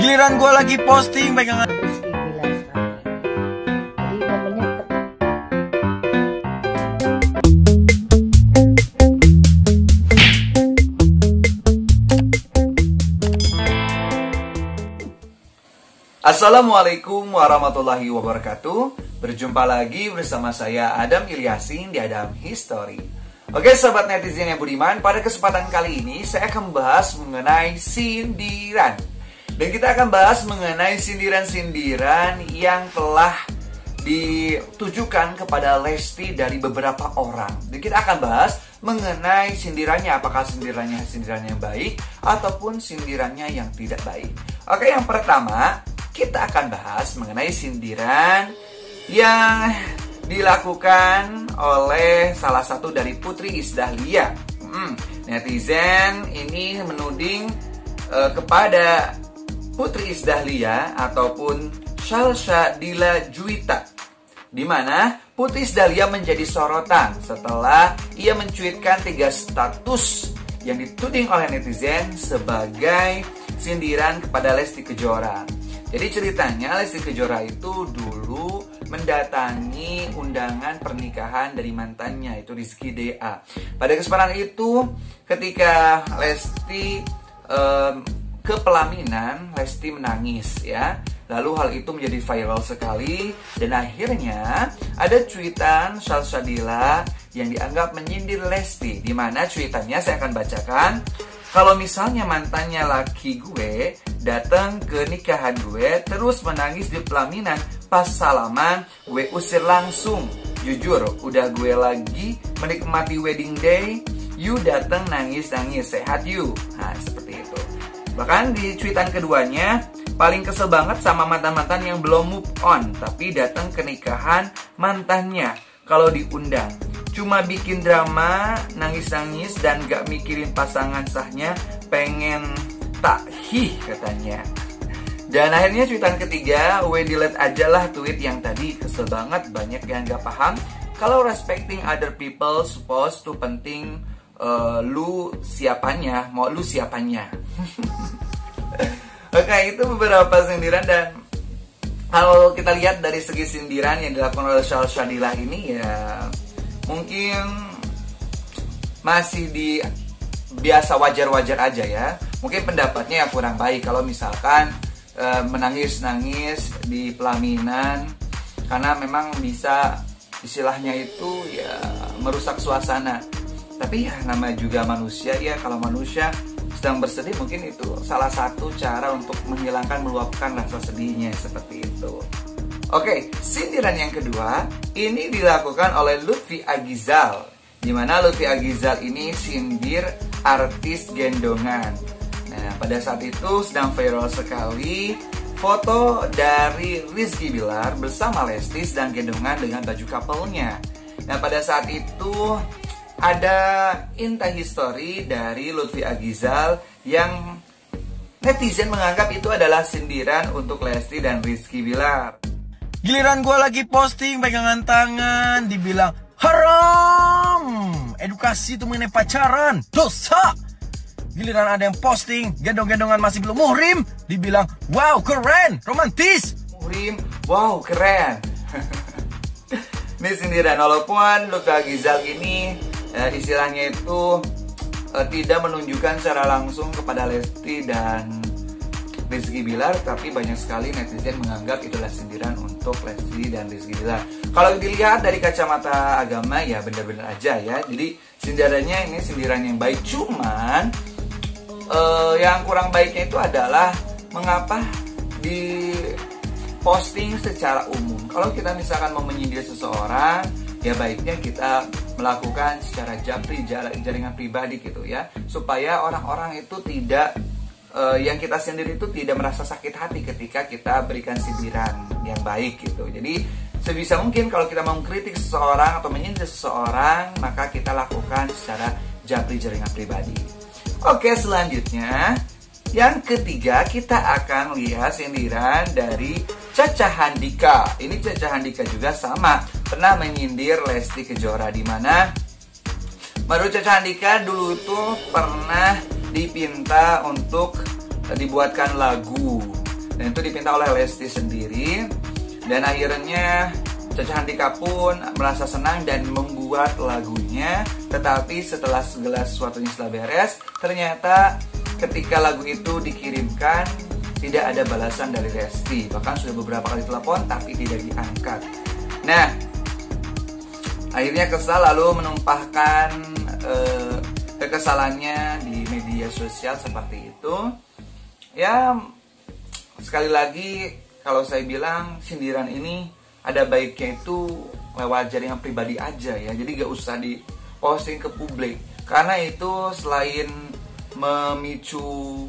Giliran gue lagi posting pegangan. Rizky Bilar sekali. Jadi momennya Assalamualaikum warahmatullahi wabarakatuh. Berjumpa lagi bersama saya Adam Ilyasin di Adam History. Oke sobat netizen yang budiman, pada kesempatan kali ini saya akan membahas mengenai sindiran. Dan kita akan bahas mengenai sindiran-sindiran yang telah ditujukan kepada Lesti dari beberapa orang. Dan kita akan bahas mengenai sindirannya, apakah sindiran yang baik ataupun sindirannya yang tidak baik. Oke, yang pertama kita akan bahas mengenai sindiran yang dilakukan oleh salah satu dari Putri Isdahlia. Netizen ini menuding kepada Putri Isdahlia ataupun Salsabila Juwita, di mana Putri Isdahlia menjadi sorotan setelah ia mencuitkan 3 status yang dituding oleh netizen sebagai sindiran kepada Lesti Kejora. Jadi ceritanya Lesti Kejora itu dulu mendatangi undangan pernikahan dari mantannya, itu Rizky DA. Pada kesempatan itu ketika Lesti ke pelaminan, Lesti menangis ya. Lalu hal itu menjadi viral sekali dan akhirnya ada cuitan Salsabila yang dianggap menyindir Lesti, di mana cuitannya saya akan bacakan. Kalau misalnya mantannya laki gue datang ke nikahan gue terus menangis di pelaminan, pas salaman gue usir langsung. Jujur udah gue lagi menikmati wedding day, you datang nangis-nangis, sehat you. Nah seperti itu. Bahkan di cuitan keduanya, paling kesel banget sama mantan-mantan yang belum move on tapi datang ke nikahan mantannya kalau diundang. Cuma bikin drama, nangis-nangis, dan gak mikirin pasangan sahnya, pengen takhih katanya. Dan akhirnya cuitan ketiga, we delete aja lah tweet yang tadi, kesel banget, banyak yang gak paham. Kalau respecting other people supposed to penting lu siapanya, mau lu siapanya. Oke, itu beberapa sindiran, dan kalau kita lihat dari segi sindiran yang dilakukan oleh Salsabila ini ya mungkin masih di biasa wajar-wajar aja ya. Mungkin pendapatnya yang kurang baik kalau misalkan menangis-nangis di pelaminan, karena memang bisa istilahnya itu ya merusak suasana. Tapi ya namanya juga manusia ya, kalau manusia sedang bersedih mungkin itu salah satu cara untuk menghilangkan, meluapkan rasa sedihnya, seperti itu. Oke, sindiran yang kedua ini dilakukan oleh Lutfi Agizal, di mana Lutfi Agizal ini sindir artis gendongan. Nah, pada saat itu sedang viral sekali foto dari Rizky Bilar bersama Lesti sedang gendongan dengan baju couple-nya. Nah, pada saat itu ada insta history dari Lutfi Agizal yang netizen menganggap itu adalah sindiran untuk Lesti dan Rizky Bilar. Giliran gue lagi posting pegangan tangan, dibilang haram, edukasi itu mengenai pacaran, dosa. Giliran ada yang posting gendong-gendongan masih belum muhrim, dibilang wow keren, romantis. Muhrim, wow keren. Ini sindiran, walaupun Lutfi Agizal ini istilahnya itu tidak menunjukkan secara langsung kepada Lesti dan Rizky Bilar, tapi banyak sekali netizen menganggap itulah sindiran untuk Lesti dan Rizky Bilar. Kalau dilihat dari kacamata agama ya benar-benar aja ya. Jadi sindirannya ini sindiran yang baik, cuman yang kurang baiknya itu adalah mengapa di posting secara umum. Kalau kita misalkan mau menyindir seseorang, ya baiknya kita melakukan secara jaringan pribadi gitu ya, supaya orang-orang itu tidak yang kita sendiri itu tidak merasa sakit hati ketika kita berikan sindiran yang baik gitu. Jadi sebisa mungkin kalau kita mau mengkritik seseorang atau menyindir seseorang, maka kita lakukan secara jaringan pribadi. Oke, selanjutnya yang ketiga kita akan lihat sindiran dari Caca Handika. Ini Caca Handika juga sama pernah menyindir Lesti Kejora, di mana menurut Caca Handika dulu tuh pernah dipinta untuk dibuatkan lagu Dan itu dipinta oleh Lesti sendiri. Dan akhirnya Caca Handika pun merasa senang dan membuat lagunya. Tetapi setelah segala sesuatunya setelah beres, ternyata ketika lagu itu dikirimkan tidak ada balasan dari Lesti. Bahkan sudah beberapa kali telepon tapi tidak diangkat. Nah, akhirnya kesal lalu menumpahkan kekesalannya di media sosial seperti itu. Ya, sekali lagi kalau saya bilang sindiran ini ada baiknya itu lewat jaringan pribadi aja ya. Jadi gak usah di posting ke publik, karena itu selain memicu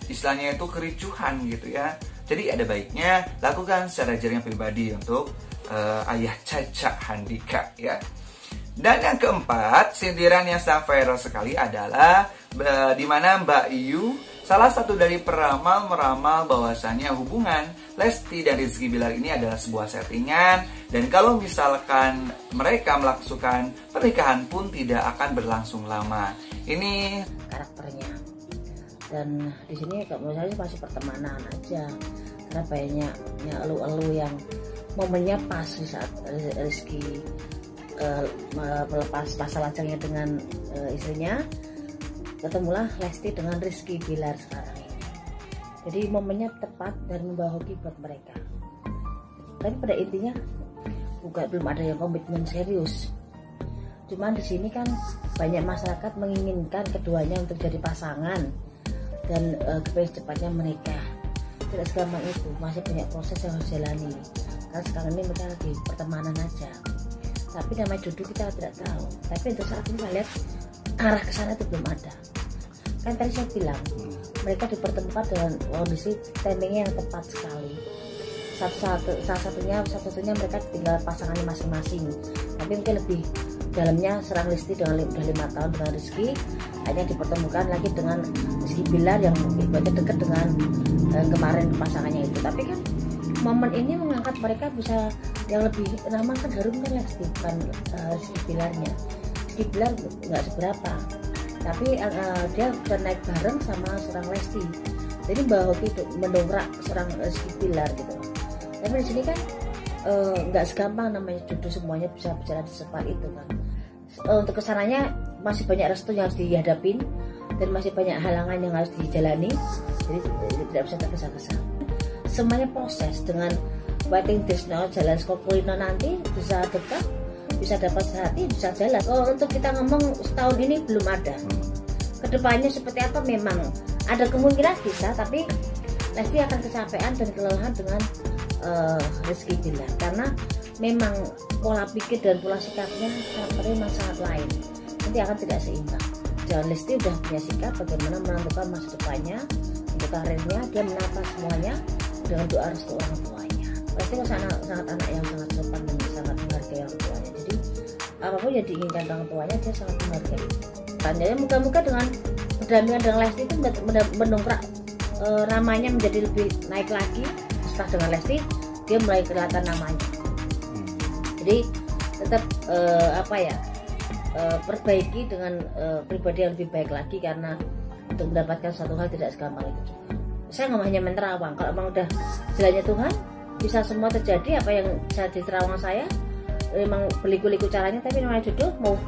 istilahnya itu kericuhan gitu ya. Jadi ada baiknya lakukan secara jaringan pribadi untuk ayah Caca Handika ya. Dan yang keempat, sindiran yang sangat viral sekali adalah di mana Mbak Yu, salah satu dari peramal, meramal bahwasannya hubungan Lesti dan Rizky Bilar ini adalah sebuah settingan, dan kalau misalkan mereka melakukan pernikahan pun tidak akan berlangsung lama. Ini karakternya. Dan di sini kalau menurut saya masih pertemanan aja, karena banyaknya elu-elu yang momennya pas di saat Rizky melepas masa lajangnya dengan istrinya, ketemulah Lesti dengan Rizky Bilar sekarang ini. Jadi momennya tepat dan membawa hoki buat mereka. Tapi pada intinya belum ada yang komitmen serius. Cuman di sini kan banyak masyarakat menginginkan keduanya untuk jadi pasangan dan cepatnya menikah. Tidak segampang itu, masih banyak proses yang harus jalani. Karena sekarang ini mereka lagi pertemanan aja. Tapi namanya jodoh kita tidak tahu. Tapi untuk saat ini saya lihat arah ke sana itu belum ada. Kan tadi saya bilang mereka dipertemukan dengan kondisi timingnya yang tepat sekali. Salah satunya mereka tinggal pasangannya masing-masing. Tapi mungkin lebih dalamnya serang Lesti dengan udah 5 tahun dengan Rizky, hanya dipertemukan lagi dengan Rizky Bilar yang ibaratnya dekat dengan kemarin pasangannya itu. Tapi kan momen ini mengangkat mereka bisa yang lebih ramah kan harum kan Lesti, bukan Rizky Bilarnya. Rizky Bilar nggak seberapa, tapi dia udah naik bareng sama serang Lesti, jadi Mbak Hoki mendongkrak serang Rizky Bilar gitu. Tapi di sini kan nggak segampang namanya jodoh semuanya bisa berjalan secepat itu kan. Untuk kesananya masih banyak restu yang harus dihadapin dan masih banyak halangan yang harus dijalani, jadi tidak bisa tergesa-gesa. Semuanya proses. Dengan waiting list jalan Skopolino nanti bisa dekat, bisa dapat sehati, bisa jalan. Kalau untuk kita ngomong setahun ini belum ada. Kedepannya seperti apa memang ada kemungkinan bisa, tapi Lesti akan kecapean dan kelelahan dengan Rizky Bilar karena memang pola pikir dan pola sikapnya karakternya memang sangat lain, nanti akan tidak seimbang. Dan Lesti udah punya sikap bagaimana menentukan masa depannya untuk karirnya, dia menata semuanya dengan doa restu orang tuanya. Lesti sangat anak yang sangat sopan dan sangat menghargai orang tuanya, jadi apapun yang diinginkan orang tuanya dia sangat menghargai. Jadi moga-moga dengan berdampingan dengan Lesti itu mendongkrak namanya menjadi lebih naik lagi. Setelah dengan Lesti dia mulai kelihatan namanya. Jadi tetap perbaiki dengan pribadi yang lebih baik lagi, karena untuk mendapatkan suatu hal tidak segampang itu juga. Saya nggak hanya menerawang, kalau memang udah jalannya Tuhan bisa semua terjadi. Apa yang saya di terawang saya memang beliku-liku caranya, tapi namanya jodoh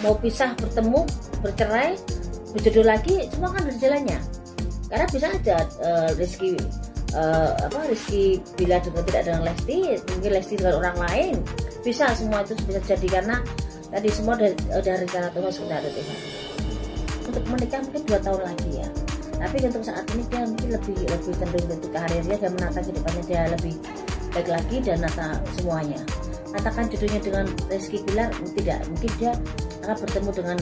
mau pisah, bertemu, bercerai, berjodoh lagi, semua kan ada jalannya. Karena bisa aja Rizky bila tidak dengan Lesti, mungkin Lesti dengan orang lain, bisa, semua itu bisa jadi karena tadi semua udah rencana Tuhan, sudah ada Tuhan. Untuk menikah mungkin 2 tahun lagi ya, tapi untuk saat ini dia mungkin lebih cenderung untuk karirnya dan menata kehidupannya dia lebih baik lagi dan menata semuanya. Katakan jodohnya dengan Rizky Bilar tidak, mungkin dia akan bertemu dengan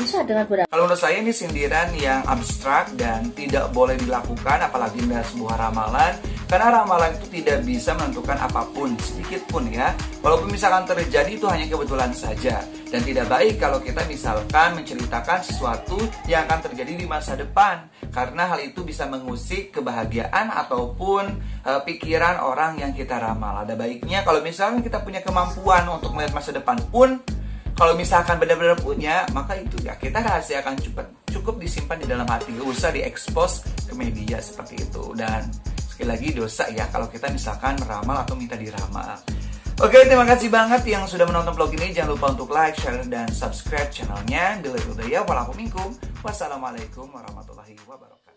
beberapa. Kalau menurut saya ini sindiran yang abstrak dan tidak boleh dilakukan, apalagi dalam sebuah ramalan, karena ramalan itu tidak bisa menentukan apapun sedikit pun ya. Walaupun misalkan terjadi itu hanya kebetulan saja, dan tidak baik kalau kita misalkan menceritakan sesuatu yang akan terjadi di masa depan, karena hal itu bisa mengusik kebahagiaan ataupun pikiran orang yang kita ramal. Ada baiknya kalau misalkan kita punya kemampuan untuk melihat masa depan pun, kalau misalkan benar-benar punya, maka itu ya kita rahasiakan cukup disimpan di dalam hati, gak usah diekspos ke media seperti itu. Dan sekali lagi dosa ya kalau kita misalkan meramal atau minta diramal. Oke, terima kasih banget yang sudah menonton vlog ini. Jangan lupa untuk like, share, dan subscribe channelnya. Wassalamualaikum warahmatullahi wabarakatuh.